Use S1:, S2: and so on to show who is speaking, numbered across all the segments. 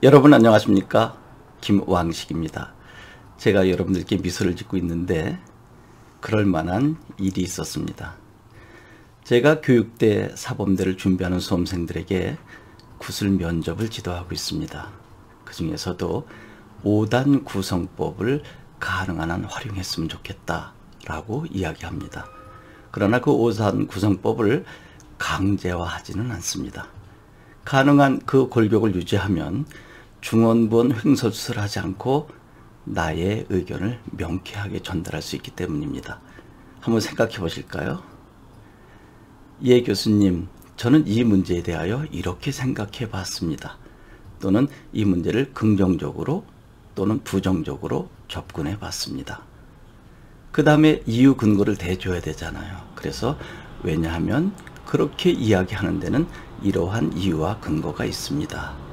S1: 여러분 안녕하십니까? 김왕식입니다. 제가 여러분들께 미소를 짓고 있는데 그럴 만한 일이 있었습니다. 제가 교육대 사범대를 준비하는 수험생들에게 구술 면접을 지도하고 있습니다. 그 중에서도 5단 구성법을 가능한 한 활용했으면 좋겠다라고 이야기합니다. 그러나 그 5단 구성법을 강제화하지는 않습니다. 가능한 그 골격을 유지하면 중원부원 횡설수설 하지 않고 나의 의견을 명쾌하게 전달할 수 있기 때문입니다. 한번 생각해 보실까요? 예 교수님, 저는 이 문제에 대하여 이렇게 생각해 봤습니다. 또는 이 문제를 긍정적으로 또는 부정적으로 접근해 봤습니다. 그 다음에 이유 근거를 대줘야 되잖아요. 그래서 왜냐하면 그렇게 이야기하는 데는 이러한 이유와 근거가 있습니다.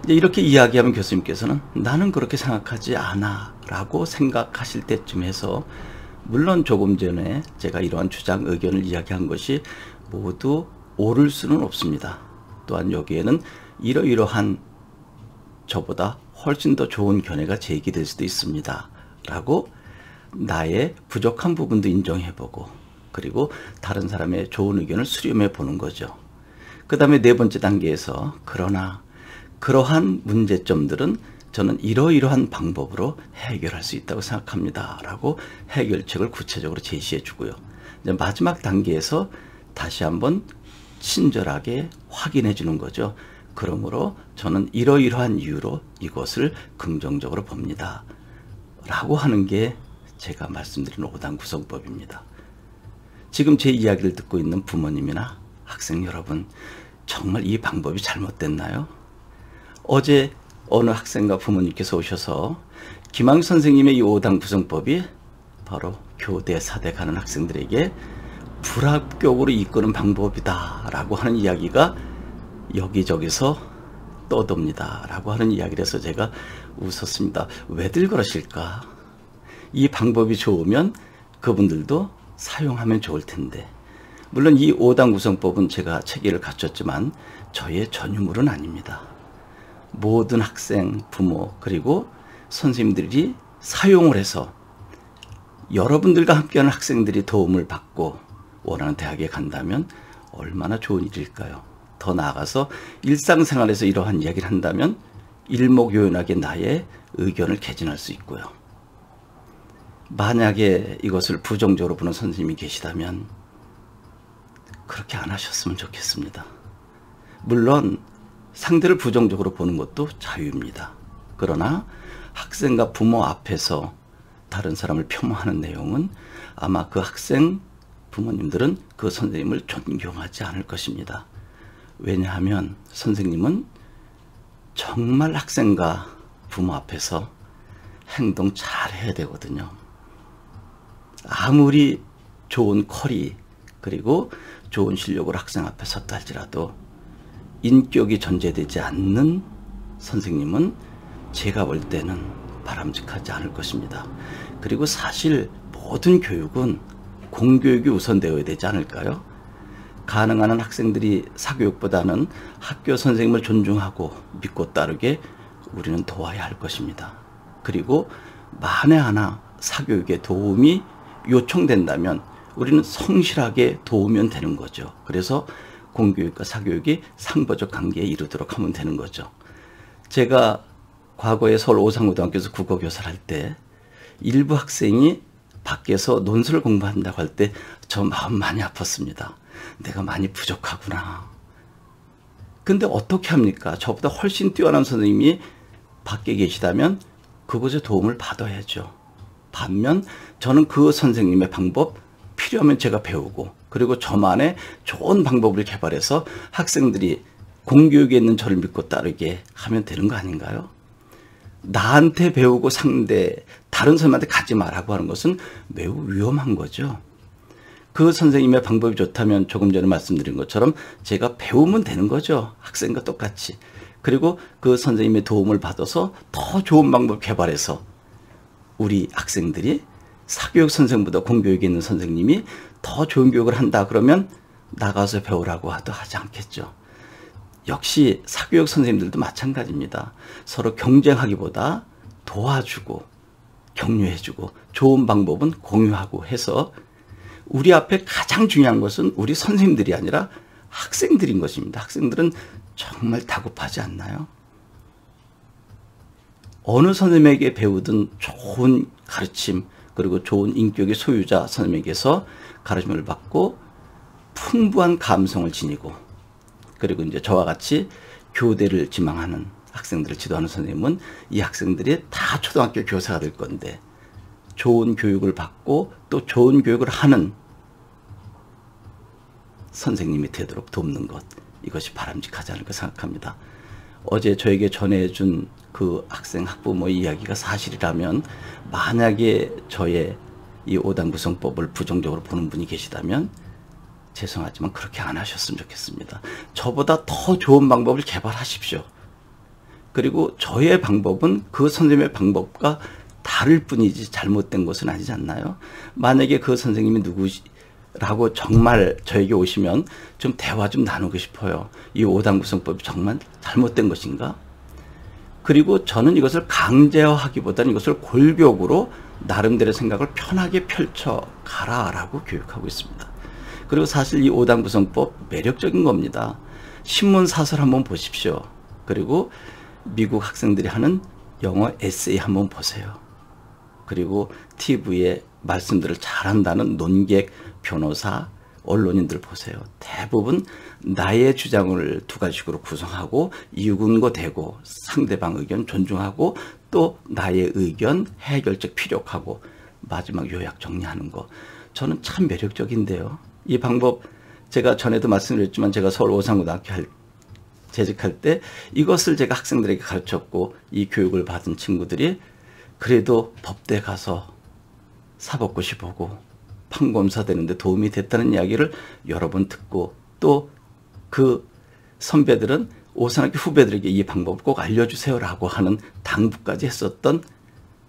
S1: 이렇게 이야기하면 교수님께서는 나는 그렇게 생각하지 않아 라고 생각하실 때쯤 해서, 물론 조금 전에 제가 이러한 주장 의견을 이야기한 것이 모두 옳을 수는 없습니다. 또한 여기에는 이러이러한 저보다 훨씬 더 좋은 견해가 제기될 수도 있습니다 라고 나의 부족한 부분도 인정해보고, 그리고 다른 사람의 좋은 의견을 수렴해 보는 거죠. 그 다음에 네 번째 단계에서 그러나 그러한 문제점들은 저는 이러이러한 방법으로 해결할 수 있다고 생각합니다 라고 해결책을 구체적으로 제시해 주고요. 이제 마지막 단계에서 다시 한번 친절하게 확인해 주는 거죠. 그러므로 저는 이러이러한 이유로 이것을 긍정적으로 봅니다 라고 하는 게 제가 말씀드린 5단 구성법입니다. 지금 제 이야기를 듣고 있는 부모님이나 학생 여러분, 정말 이 방법이 잘못됐나요? 어제 어느 학생과 부모님께서 오셔서 김항 선생님의 이 5단 구성법이 바로 교대, 사대 가는 학생들에게 불합격으로 이끄는 방법이다 라고 하는 이야기가 여기저기서 떠돕니다 라고 하는 이야기를 해서 제가 웃었습니다. 왜들 그러실까? 이 방법이 좋으면 그분들도 사용하면 좋을 텐데, 물론 이 5단 구성법은 제가 체계를 갖췄지만 저의 전유물은 아닙니다. 모든 학생, 부모, 그리고 선생님들이 사용을 해서 여러분들과 함께하는 학생들이 도움을 받고 원하는 대학에 간다면 얼마나 좋은 일일까요? 더 나아가서 일상생활에서 이러한 이야기를 한다면 일목요연하게 나의 의견을 개진할 수 있고요. 만약에 이것을 부정적으로 보는 선생님이 계시다면 그렇게 안 하셨으면 좋겠습니다. 물론 상대를 부정적으로 보는 것도 자유입니다. 그러나 학생과 부모 앞에서 다른 사람을 폄하하는 내용은 아마 그 학생 부모님들은 그 선생님을 존경하지 않을 것입니다. 왜냐하면 선생님은 정말 학생과 부모 앞에서 행동 잘 해야 되거든요. 아무리 좋은 컬이 그리고 좋은 실력으로 학생 앞에 섰다 할지라도 인격이 전제되지 않는 선생님은 제가 볼 때는 바람직하지 않을 것입니다. 그리고 사실 모든 교육은 공교육이 우선되어야 되지 않을까요? 가능한 한 학생들이 사교육보다는 학교 선생님을 존중하고 믿고 따르게 우리는 도와야 할 것입니다. 그리고 만에 하나 사교육에 도움이 요청된다면 우리는 성실하게 도우면 되는 거죠. 그래서 공교육과 사교육이 상보적 관계에 이르도록 하면 되는 거죠. 제가 과거에 서울 오상고등학교에서 국어교사를 할 때 일부 학생이 밖에서 논술을 공부한다고 할 때 저 마음 많이 아팠습니다. 내가 많이 부족하구나. 근데 어떻게 합니까? 저보다 훨씬 뛰어난 선생님이 밖에 계시다면 그곳에 도움을 받아야죠. 반면 저는 그 선생님의 방법 필요하면 제가 배우고, 그리고 저만의 좋은 방법을 개발해서 학생들이 공교육에 있는 저를 믿고 따르게 하면 되는 거 아닌가요? 나한테 배우고 다른 선생님한테 가지 말라고 하는 것은 매우 위험한 거죠. 그 선생님의 방법이 좋다면 조금 전에 말씀드린 것처럼 제가 배우면 되는 거죠. 학생과 똑같이. 그리고 그 선생님의 도움을 받아서 더 좋은 방법 개발해서 우리 학생들이 사교육 선생보다 공교육에 있는 선생님이 더 좋은 교육을 한다 그러면 나가서 배우라고 하지 않겠죠. 역시 사교육 선생님들도 마찬가지입니다. 서로 경쟁하기보다 도와주고 격려해주고 좋은 방법은 공유하고 해서 우리 앞에 가장 중요한 것은 우리 선생님들이 아니라 학생들인 것입니다. 학생들은 정말 다급하지 않나요? 어느 선생님에게 배우든 좋은 가르침 그리고 좋은 인격의 소유자 선생님에게서 가르침을 받고 풍부한 감성을 지니고 그리고 이제 저와 같이 교대를 지망하는 학생들을 지도하는 선생님은 이 학생들이 다 초등학교 교사가 될 건데 좋은 교육을 받고 또 좋은 교육을 하는 선생님이 되도록 돕는 것, 이것이 바람직하지 않을까 생각합니다. 어제 저에게 전해준 그 학생 학부모의 이야기가 사실이라면 만약에 저의 이 5단 구성법을 부정적으로 보는 분이 계시다면 죄송하지만 그렇게 안 하셨으면 좋겠습니다. 저보다 더 좋은 방법을 개발하십시오. 그리고 저의 방법은 그 선생님의 방법과 다를 뿐이지 잘못된 것은 아니지 않나요? 만약에 그 선생님이 누구라고 정말 저에게 오시면 좀 대화 좀 나누고 싶어요. 이 5단 구성법이 정말 잘못된 것인가? 그리고 저는 이것을 강제화하기보다는 이것을 골격으로 나름대로 생각을 편하게 펼쳐가라라고 교육하고 있습니다. 그리고 사실 이 5단 구성법 매력적인 겁니다. 신문 사설 한번 보십시오. 그리고 미국 학생들이 하는 영어 에세이 한번 보세요. 그리고 TV에 말씀들을 잘한다는 논객, 변호사, 언론인들 보세요. 대부분 나의 주장을 두 가지식으로 구성하고 이유근거되고 상대방 의견 존중하고 또 나의 의견 해결책 피력하고 마지막 요약 정리하는 거. 저는 참 매력적인데요. 이 방법 제가 전에도 말씀드렸지만 제가 서울 오산고등학교 재직할 때 이것을 제가 학생들에게 가르쳤고 이 교육을 받은 친구들이 그래도 법대 가서 사법고시 보고 판검사 되는데 도움이 됐다는 이야기를 여러 번 듣고 또 그 선배들은 오산학교 후배들에게 이 방법을 꼭 알려주세요라고 하는 당부까지 했었던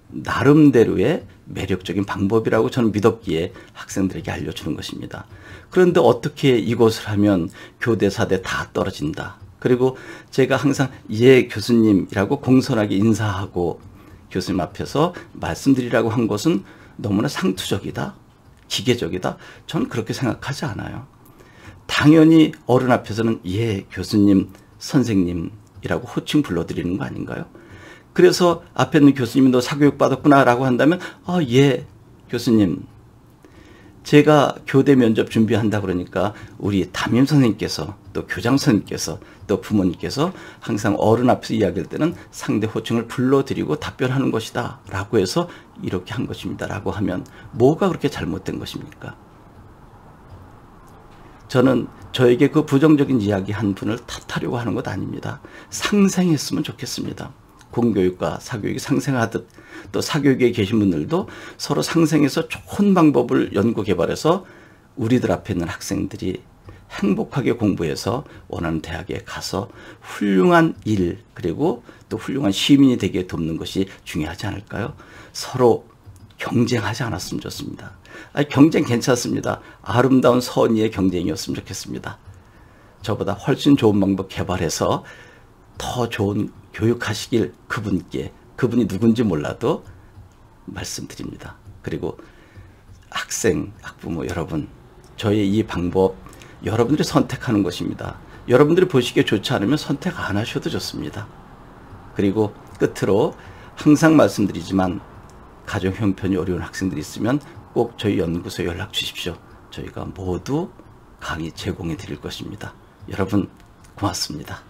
S1: 나름대로의 매력적인 방법이라고 저는 믿었기에 학생들에게 알려주는 것입니다. 그런데 어떻게 이것을 하면 교대사대 다 떨어진다. 그리고 제가 항상 예 교수님이라고 공손하게 인사하고 교수님 앞에서 말씀드리라고 한 것은 너무나 상투적이다, 기계적이다. 저는 그렇게 생각하지 않아요. 당연히 어른 앞에서는 예 교수님, 선생님이라고 호칭 불러드리는 거 아닌가요? 그래서 앞에 있는 교수님이 너 사교육 받았구나 라고 한다면 예 교수님, 제가 교대 면접 준비한다 그러니까 우리 담임 선생님께서 또 교장 선생님께서 또 부모님께서 항상 어른 앞에서 이야기할 때는 상대 호칭을 불러드리고 답변하는 것이다 라고 해서 이렇게 한 것입니다 라고 하면 뭐가 그렇게 잘못된 것입니까? 저는 저에게 그 부정적인 이야기 한 분을 탓하려고 하는 것 아닙니다. 상생했으면 좋겠습니다. 공교육과 사교육이 상생하듯 또 사교육에 계신 분들도 서로 상생해서 좋은 방법을 연구 개발해서 우리들 앞에 있는 학생들이 행복하게 공부해서 원하는 대학에 가서 훌륭한 일 그리고 또 훌륭한 시민이 되게 돕는 것이 중요하지 않을까요? 서로 경쟁하지 않았으면 좋습니다. 경쟁 괜찮습니다. 아름다운 선의의 경쟁이었으면 좋겠습니다. 저보다 훨씬 좋은 방법 개발해서 더 좋은 교육하시길 그분께, 그분이 누군지 몰라도 말씀드립니다. 그리고 학생, 학부모 여러분, 저의 이 방법 여러분들이 선택하는 것입니다. 여러분들이 보시기에 좋지 않으면 선택 안 하셔도 좋습니다. 그리고 끝으로 항상 말씀드리지만 가정 형편이 어려운 학생들이 있으면 꼭 저희 연구소에 연락 주십시오. 저희가 모두 강의 제공해 드릴 것입니다. 여러분 고맙습니다.